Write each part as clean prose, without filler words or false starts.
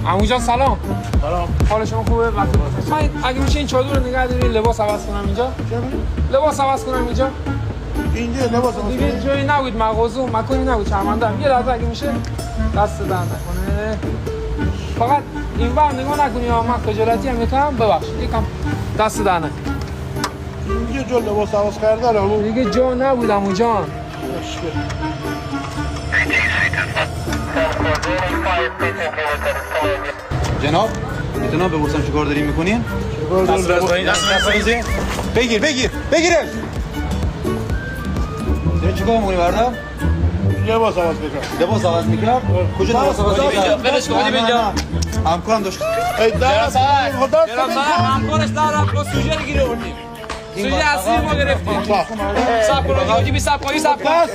عمو جان سلام. سلام. حال شما خوبه؟ من اگه میشه این چادر رو نگه دارین لباس عوض کنم اینجا. لباس عوض کنم اینجا. اینجا لباس عوض دیگه جایی نبود مغازه مکانی نبود شرمنده‌ام. یه لحظه اگه میشه دست در نکنه. فقط این بار نگاه نکنی ها، من خجالتی هم میکنم، ببخشید یکم دست در نکن. اینجا جو لباس عوض کرده رو دیگه جا نبود عمو جان. جناب میتونم بپرسم چیکار دارین میکنین؟ بگیرش داری چیکار میکنی بردار؟ لباس عوض میکنم. لباس عوض میکرد؟ کجا لباس عوض میکرد؟ برش کنید اینجا همکارم داشت همکارش دارم با سوژه رو گیره بردیم سوژه اصلی ما گرفتیم سب کنید حاجی بی سب کنید سب کنید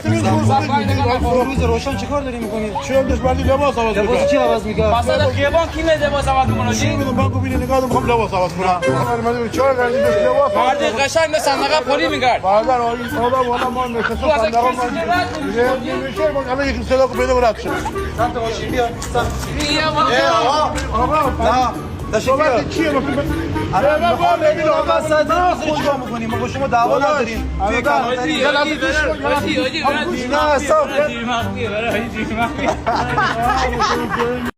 روز روشن چیکار داری میکنی؟ چه دشمنی لباس عوض میکنم. لباس چی عوض میکرد؟ مثلا خیابان کی میده لباس عوض میکنه چی حاجی میدونم من گوبینه نگاه میخوام لباس عوض کنم. من چهار گردی لباس. مرد قشنگ به صندوق پلی میگرد بعدا آقای آدم والا ما نشستم صندوق من میشه من الان یک صدا کو پیدا برات شد. سمت ماشین بیا آقا نه صحبت چیه مثلا الان میخوام ببینم آقا ساعت چیکار میکنیم؟ ما با شما دعوا نداریم توی کلانتری حاجی نه